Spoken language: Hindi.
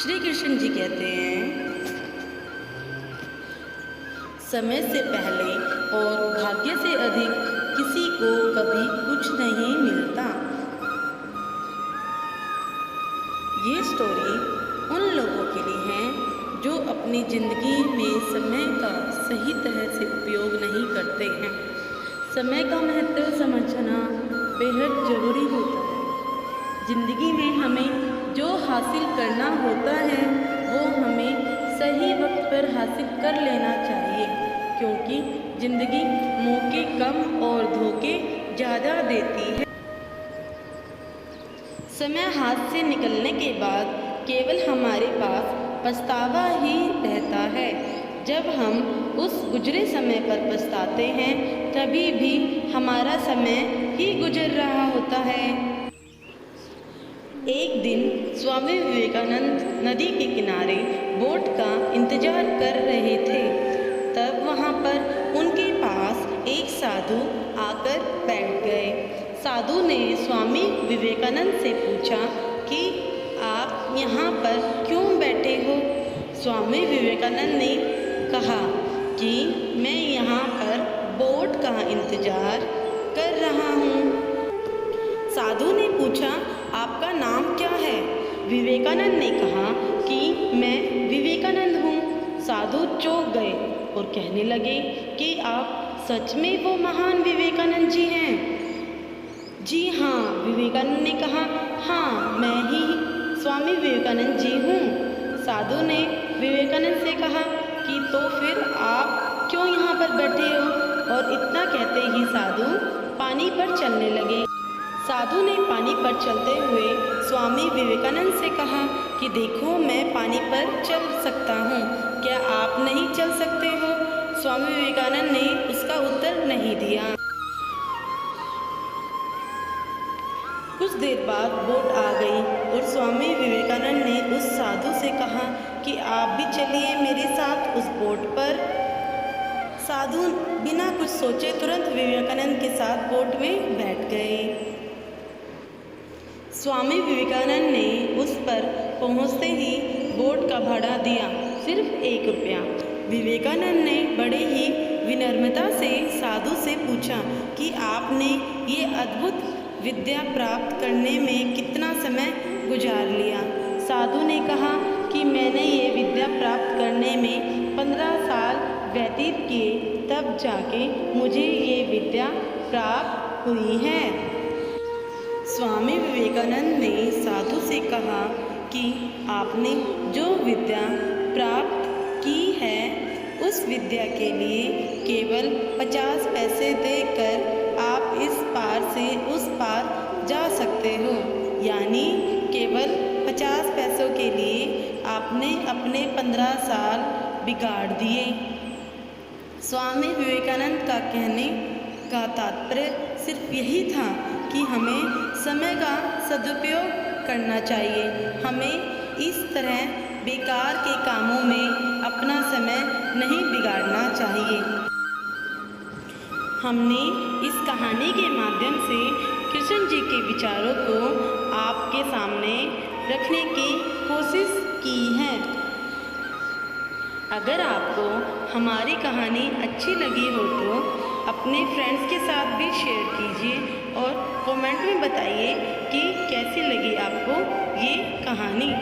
श्री कृष्ण जी कहते हैं, समय से पहले और भाग्य से अधिक किसी को कभी कुछ नहीं मिलता। ये स्टोरी उन लोगों के लिए है जो अपनी ज़िंदगी में समय का सही तरह से उपयोग नहीं करते हैं। समय का महत्व समझना बेहद ज़रूरी होता है। ज़िंदगी में हमें जो हासिल करना होता है वो हमें सही वक्त पर हासिल कर लेना चाहिए, क्योंकि ज़िंदगी मौके कम और धोखे ज़्यादा देती है। समय हाथ से निकलने के बाद केवल हमारे पास पछतावा ही रहता है। जब हम उस गुजरे समय पर पछताते हैं तभी भी हमारा समय ही गुजर रहा होता है। एक दिन स्वामी विवेकानंद नदी के किनारे बोट का इंतजार कर रहे थे। तब वहाँ पर उनके पास एक साधु आकर बैठ गए। साधु ने स्वामी विवेकानंद से पूछा कि आप यहाँ पर क्यों बैठे हो? स्वामी विवेकानंद ने कहा कि मैं यहाँ पर बोट का इंतजार कर रहा हूँ। साधु ने पूछा, आपका नाम क्या है? विवेकानंद ने कहा कि मैं विवेकानंद हूँ। साधु चौंक गए और कहने लगे कि आप सच में वो महान विवेकानंद जी हैं? जी हाँ, विवेकानंद ने कहा, हाँ मैं ही स्वामी विवेकानंद जी हूँ। साधु ने विवेकानंद से कहा कि तो फिर आप क्यों यहाँ पर बैठे हो? और इतना कहते ही साधु पानी पर चलने लगे। साधु ने पानी पर चलते हुए स्वामी विवेकानंद से कहा कि देखो मैं पानी पर चल सकता हूँ, क्या आप नहीं चल सकते हो? स्वामी विवेकानंद ने उसका उत्तर नहीं दिया। कुछ देर बाद बोट आ गई और स्वामी विवेकानंद ने उस साधु से कहा कि आप भी चलिए मेरे साथ उस बोट पर। साधु बिना कुछ सोचे तुरंत विवेकानंद के साथ बोट में बैठ गए। स्वामी विवेकानंद ने उस पर पहुंचते ही बोट का भाड़ा दिया, सिर्फ 1 रुपया। विवेकानंद ने बड़े ही विनम्रता से साधु से पूछा कि आपने ये अद्भुत विद्या प्राप्त करने में कितना समय गुजार लिया? साधु ने कहा कि मैंने ये विद्या प्राप्त करने में 15 साल व्यतीत किए, तब जाके मुझे ये विद्या प्राप्त हुई है। स्वामी विवेकानंद ने साधु से कहा कि आपने जो विद्या प्राप्त की है उस विद्या के लिए केवल 50 पैसे देकर आप इस पार से उस पार जा सकते हो। यानी केवल 50 पैसों के लिए आपने अपने 15 साल बिगाड़ दिए। स्वामी विवेकानंद का कहने का तात्पर्य सिर्फ यही था कि हमें समय का सदुपयोग करना चाहिए। हमें इस तरह बेकार के कामों में अपना समय नहीं बिगाड़ना चाहिए। हमने इस कहानी के माध्यम से कृष्ण जी के विचारों को आपके सामने रखने की कोशिश की है। अगर आपको हमारी कहानी अच्छी लगी हो तो अपने फ्रेंड्स के साथ भी शेयर कीजिए और कमेंट में बताइए कि कैसी लगी आपको ये कहानी।